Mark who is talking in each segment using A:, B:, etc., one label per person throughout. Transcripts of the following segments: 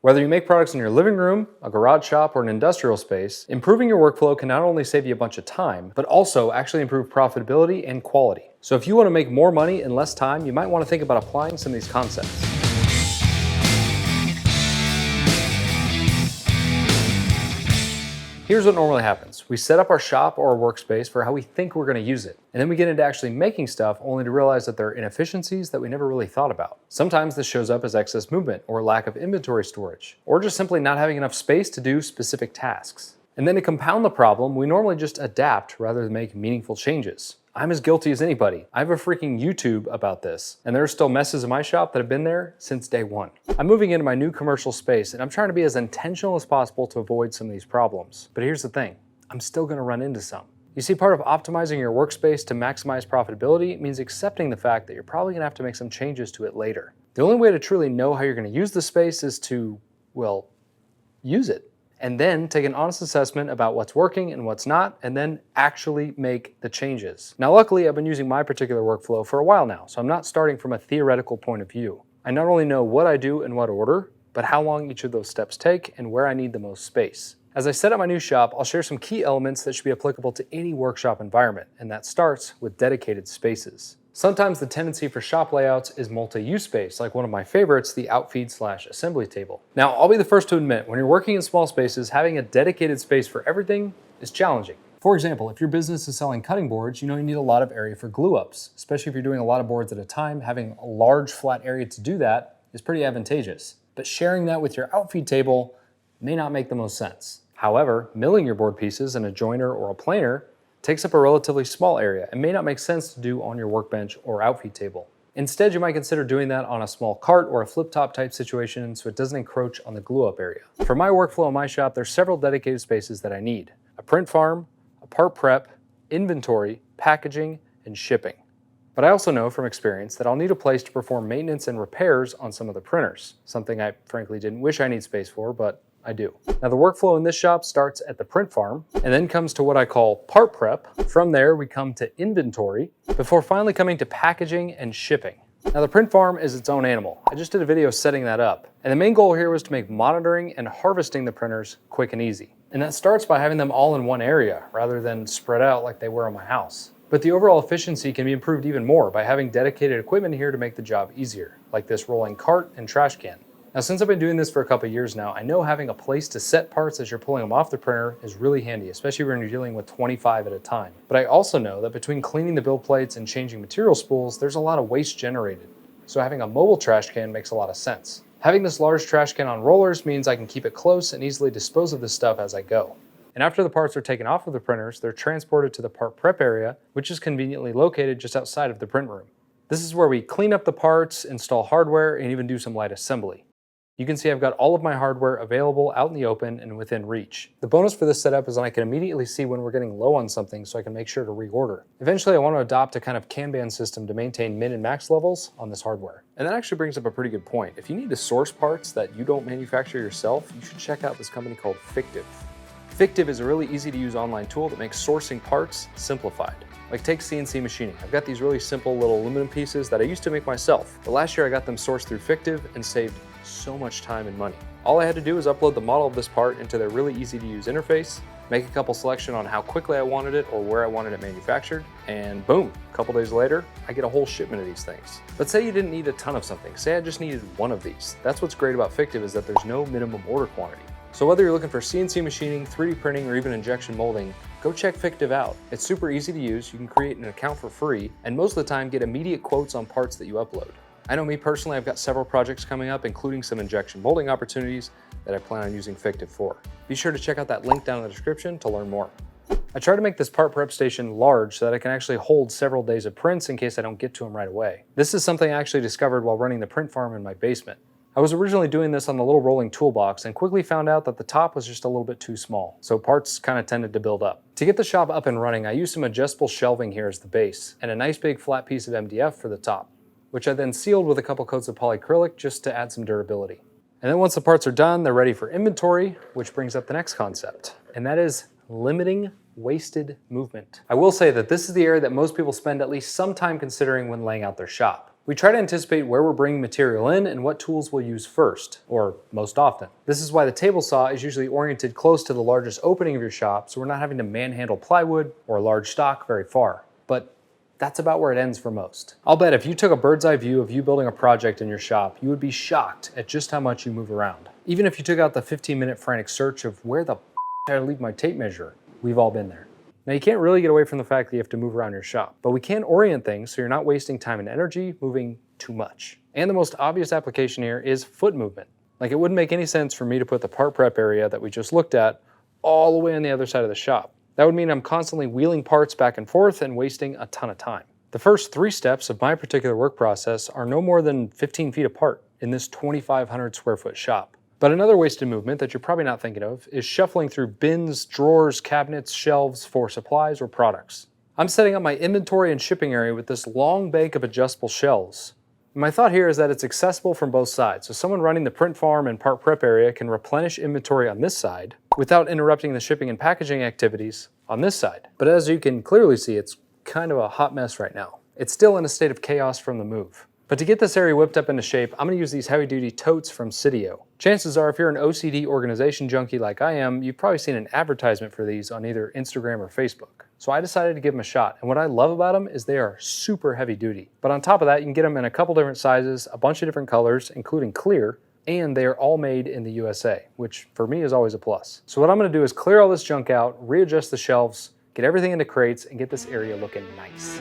A: Whether you make products in your living room, a garage shop, or an industrial space, improving your workflow can not only save you a bunch of time, but also actually improve profitability and quality. So if you want to make more money in less time, you might want to think about applying some of these concepts. Here's what normally happens. We set up our shop or our workspace for how we think we're going to use it. And then we get into actually making stuff only to realize that there are inefficiencies that we never really thought about. Sometimes this shows up as excess movement or lack of inventory storage, or just simply not having enough space to do specific tasks. And then to compound the problem, we normally just adapt rather than make meaningful changes. I'm as guilty as anybody. I have a freaking YouTube about this, and there are still messes in my shop that have been there since day one. I'm moving into my new commercial space, and I'm trying to be as intentional as possible to avoid some of these problems. But here's the thing, I'm still gonna run into some. You see, part of optimizing your workspace to maximize profitability means accepting the fact that you're probably gonna have to make some changes to it later. The only way to truly know how you're gonna use the space is to, well, use it. And then take an honest assessment about what's working and what's not, and then actually make the changes. Now, luckily, I've been using my particular workflow for a while now, so I'm not starting from a theoretical point of view. I not only know what I do in what order, but how long each of those steps take and where I need the most space. As I set up my new shop, I'll share some key elements that should be applicable to any workshop environment, and that starts with dedicated spaces. Sometimes the tendency for shop layouts is multi-use space, like one of my favorites, the outfeed/assembly table. Now, I'll be the first to admit, when you're working in small spaces, having a dedicated space for everything is challenging. For example, if your business is selling cutting boards, you know you need a lot of area for glue ups. Especially if you're doing a lot of boards at a time, having a large flat area to do that is pretty advantageous. But sharing that with your outfeed table may not make the most sense. However, milling your board pieces in a joiner or a planer takes up a relatively small area and may not make sense to do on your workbench or outfeed table. Instead, you might consider doing that on a small cart or a flip top type situation so it doesn't encroach on the glue up area. For my workflow in my shop, there's several dedicated spaces that I need: a print farm, a part prep, inventory, packaging, and shipping. But I also know from experience that I'll need a place to perform maintenance and repairs on some of the printers, something I frankly didn't wish I need space for, but I do. Now, the workflow in this shop starts at the print farm and then comes to what I call part prep. From there, we come to inventory before finally coming to packaging and shipping. Now, the print farm is its own animal. I just did a video setting that up. And the main goal here was to make monitoring and harvesting the printers quick and easy. And that starts by having them all in one area rather than spread out like they were in my house. But the overall efficiency can be improved even more by having dedicated equipment here to make the job easier, like this rolling cart and trash can. Now, since I've been doing this for a couple of years now, I know having a place to set parts as you're pulling them off the printer is really handy, especially when you're dealing with 25 at a time. But I also know that between cleaning the build plates and changing material spools, there's a lot of waste generated. So having a mobile trash can makes a lot of sense. Having this large trash can on rollers means I can keep it close and easily dispose of this stuff as I go. And after the parts are taken off of the printers, they're transported to the part prep area, which is conveniently located just outside of the print room. This is where we clean up the parts, install hardware, and even do some light assembly. You can see I've got all of my hardware available out in the open and within reach. The bonus for this setup is that I can immediately see when we're getting low on something so I can make sure to reorder. Eventually, I want to adopt a kind of Kanban system to maintain min and max levels on this hardware. And that actually brings up a pretty good point. If you need to source parts that you don't manufacture yourself, you should check out this company called Fictive. Fictive is a really easy to use online tool that makes sourcing parts simplified. Like take CNC machining. I've got these really simple little aluminum pieces that I used to make myself. But last year I got them sourced through Fictive and saved so much time and money. All I had to do was upload the model of this part into their really easy to use interface, make a couple selections on how quickly I wanted it or where I wanted it manufactured, and boom, a couple days later, I get a whole shipment of these things. But say you didn't need a ton of something. Say I just needed one of these. That's what's great about Fictive is that there's no minimum order quantity. So whether you're looking for CNC machining, 3D printing, or even injection molding, go check Fictive out. It's super easy to use. You can create an account for free, and most of the time get immediate quotes on parts that you upload. I know me personally, I've got several projects coming up, including some injection molding opportunities that I plan on using Fictive for. Be sure to check out that link down in the description to learn more. I try to make this part prep station large so that I can actually hold several days of prints in case I don't get to them right away. This is something I actually discovered while running the print farm in my basement. I was originally doing this on the little rolling toolbox and quickly found out that the top was just a little bit too small, so parts kind of tended to build up. To get the shop up and running, I used some adjustable shelving here as the base and a nice big flat piece of MDF for the top, which I then sealed with a couple coats of polyacrylic just to add some durability. And then once the parts are done, they're ready for inventory, which brings up the next concept, and that is limiting wasted movement. I will say that this is the area that most people spend at least some time considering when laying out their shop. We try to anticipate where we're bringing material in and what tools we'll use first, or most often. This is why the table saw is usually oriented close to the largest opening of your shop, so we're not having to manhandle plywood or large stock very far. But that's about where it ends for most. I'll bet if you took a bird's eye view of you building a project in your shop, you would be shocked at just how much you move around. Even if you took out the 15-minute frantic search of where the did I leave my tape measure, we've all been there. Now, you can't really get away from the fact that you have to move around your shop, but we can orient things so you're not wasting time and energy moving too much. And the most obvious application here is foot movement. Like, it wouldn't make any sense for me to put the part prep area that we just looked at all the way on the other side of the shop. That would mean I'm constantly wheeling parts back and forth and wasting a ton of time. The first 3 steps of my particular work process are no more than 15 feet apart in this 2,500 square foot shop. But another wasted movement that you're probably not thinking of is shuffling through bins, drawers, cabinets, shelves for supplies or products. I'm setting up my inventory and shipping area with this long bank of adjustable shelves. My thought here is that it's accessible from both sides, so someone running the print farm and part prep area can replenish inventory on this side without interrupting the shipping and packaging activities on this side. But as you can clearly see, it's kind of a hot mess right now. It's still in a state of chaos from the move. But to get this area whipped up into shape, I'm going to use these heavy-duty totes from Sitio. Chances are, if you're an OCD organization junkie like I am, you've probably seen an advertisement for these on either Instagram or Facebook. So I decided to give them a shot, and what I love about them is they are super heavy-duty. But on top of that, you can get them in a couple different sizes, a bunch of different colors, including clear, and they are all made in the USA, which for me is always a plus. So what I'm going to do is clear all this junk out, readjust the shelves, get everything into crates, and get this area looking nice.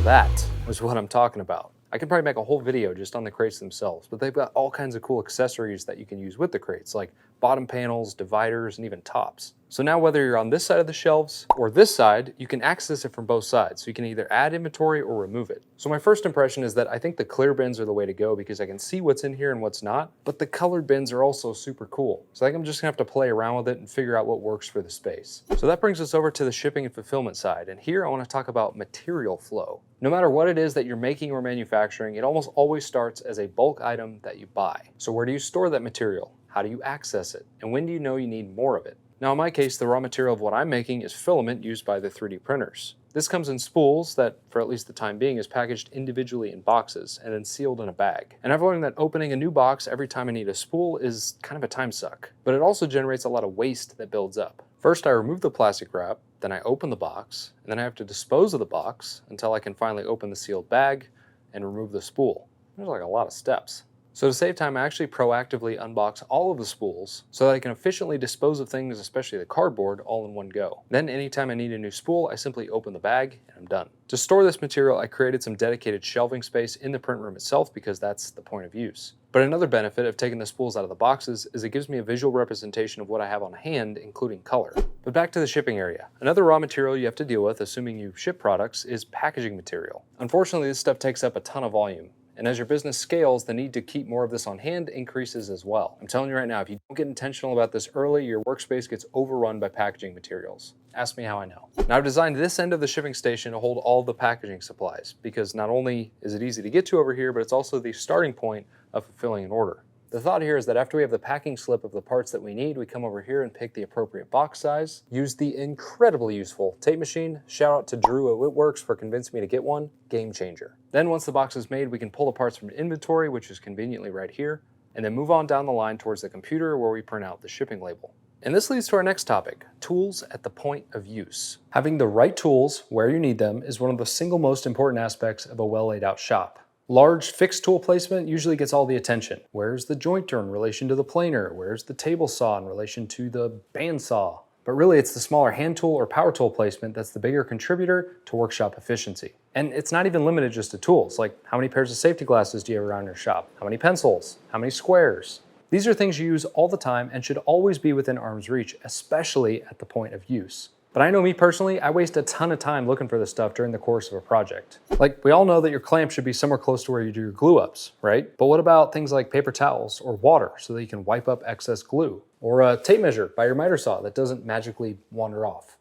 A: That was what I'm talking about. I could probably make a whole video just on the crates themselves, but they've got all kinds of cool accessories that you can use with the crates, like bottom panels, dividers, and even tops. So now whether you're on this side of the shelves or this side, you can access it from both sides. So you can either add inventory or remove it. So my first impression is that I think the clear bins are the way to go because I can see what's in here and what's not, but the colored bins are also super cool. So I think I'm just gonna have to play around with it and figure out what works for the space. So that brings us over to the shipping and fulfillment side. And here I wanna talk about material flow. No matter what it is that you're making or manufacturing, it almost always starts as a bulk item that you buy. So where do you store that material? How do you access it? And when do you know you need more of it? Now in my case, the raw material of what I'm making is filament used by the 3D printers. This comes in spools that, for at least the time being, is packaged individually in boxes and then sealed in a bag. And I've learned that opening a new box every time I need a spool is kind of a time suck, but it also generates a lot of waste that builds up. First, I remove the plastic wrap, then I open the box, and then I have to dispose of the box until I can finally open the sealed bag and remove the spool. There's like a lot of steps. So to save time, I actually proactively unbox all of the spools so that I can efficiently dispose of things, especially the cardboard, all in one go. Then anytime I need a new spool, I simply open the bag and I'm done. To store this material, I created some dedicated shelving space in the print room itself because that's the point of use. But another benefit of taking the spools out of the boxes is it gives me a visual representation of what I have on hand, including color. But back to the shipping area. Another raw material you have to deal with, assuming you ship products, is packaging material. Unfortunately, this stuff takes up a ton of volume. And as your business scales, the need to keep more of this on hand increases as well. I'm telling you right now, if you don't get intentional about this early, your workspace gets overrun by packaging materials. Ask me how I know. Now I've designed this end of the shipping station to hold all the packaging supplies because not only is it easy to get to over here, but it's also the starting point of fulfilling an order. The thought here is that after we have the packing slip of the parts that we need, we come over here and pick the appropriate box size, use the incredibly useful tape machine. Shout out to Drew at Woodworks for convincing me to get one. Game changer. Then once the box is made, we can pull the parts from inventory, which is conveniently right here, and then move on down the line towards the computer where we print out the shipping label. And this leads to our next topic, tools at the point of use. Having the right tools where you need them is one of the single most important aspects of a well laid out shop. Large fixed tool placement usually gets all the attention. Where's the jointer in relation to the planer? Where's the table saw in relation to the bandsaw? But really it's the smaller hand tool or power tool placement that's the bigger contributor to workshop efficiency. And it's not even limited just to tools, like how many pairs of safety glasses do you have around your shop? How many pencils? How many squares? These are things you use all the time and should always be within arm's reach, especially at the point of use. But I know me personally, I waste a ton of time looking for this stuff during the course of a project. Like, we all know that your clamp should be somewhere close to where you do your glue ups, right? But what about things like paper towels or water so that you can wipe up excess glue? Or a tape measure by your miter saw that doesn't magically wander off.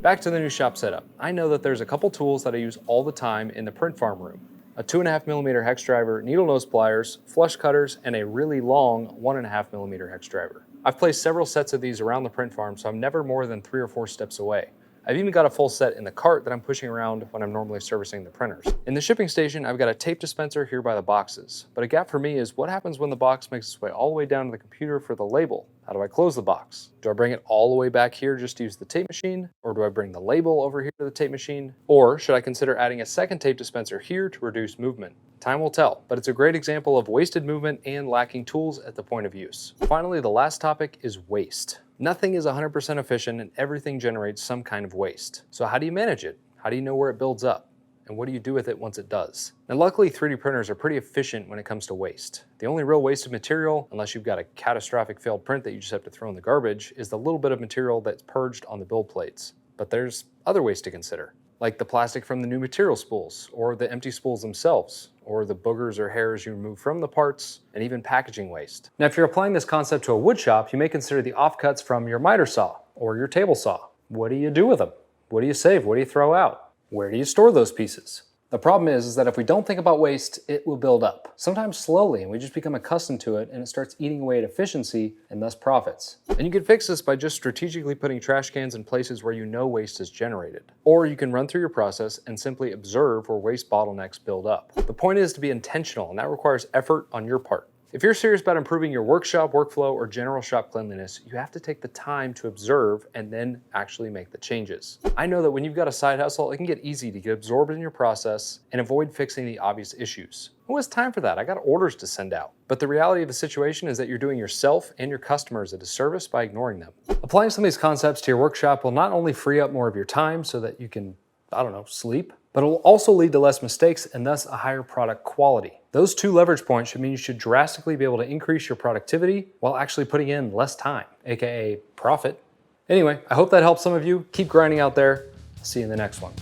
A: Back to the new shop setup. I know that there's a couple tools that I use all the time in the print farm room. a 2.5mm hex driver, needle nose pliers, flush cutters, and a really long 1.5mm hex driver. I've placed several sets of these around the print farm, so I'm never more than 3 or 4 steps away. I've even got a full set in the cart that I'm pushing around when I'm normally servicing the printers. In the shipping station, I've got a tape dispenser here by the boxes. But a gap for me is what happens when the box makes its way all the way down to the computer for the label? How do I close the box? Do I bring it all the way back here just to use the tape machine? Or do I bring the label over here to the tape machine? Or should I consider adding a second tape dispenser here to reduce movement? Time will tell, but it's a great example of wasted movement and lacking tools at the point of use. Finally, the last topic is waste. Nothing is 100% efficient and everything generates some kind of waste. So how do you manage it? How do you know where it builds up? And what do you do with it once it does? Now luckily 3D printers are pretty efficient when it comes to waste. The only real wasted material, unless you've got a catastrophic failed print that you just have to throw in the garbage, is the little bit of material that's purged on the build plates. But there's other waste to consider, like the plastic from the new material spools, or the empty spools themselves, or the boogers or hairs you remove from the parts, and even packaging waste. Now, if you're applying this concept to a wood shop, you may consider the offcuts from your miter saw or your table saw. What do you do with them? What do you save? What do you throw out? Where do you store those pieces? The problem is that if we don't think about waste, it will build up. Sometimes slowly, and we just become accustomed to it, and it starts eating away at efficiency and thus profits. And you can fix this by just strategically putting trash cans in places where you know waste is generated. Or you can run through your process and simply observe where waste bottlenecks build up. The point is to be intentional, and that requires effort on your part. If you're serious about improving your workshop workflow or general shop cleanliness, you have to take the time to observe and then actually make the changes. I know that when you've got a side hustle, it can get easy to get absorbed in your process and avoid fixing the obvious issues. Who has time for that? I got orders to send out. But the reality of the situation is that you're doing yourself and your customers a disservice by ignoring them. Applying some of these concepts to your workshop will not only free up more of your time so that you can, sleep, but it will also lead to less mistakes and thus a higher product quality. Those two leverage points should mean you should drastically be able to increase your productivity while actually putting in less time, aka profit. Anyway, I hope that helps some of you. Keep grinding out there. See you in the next one.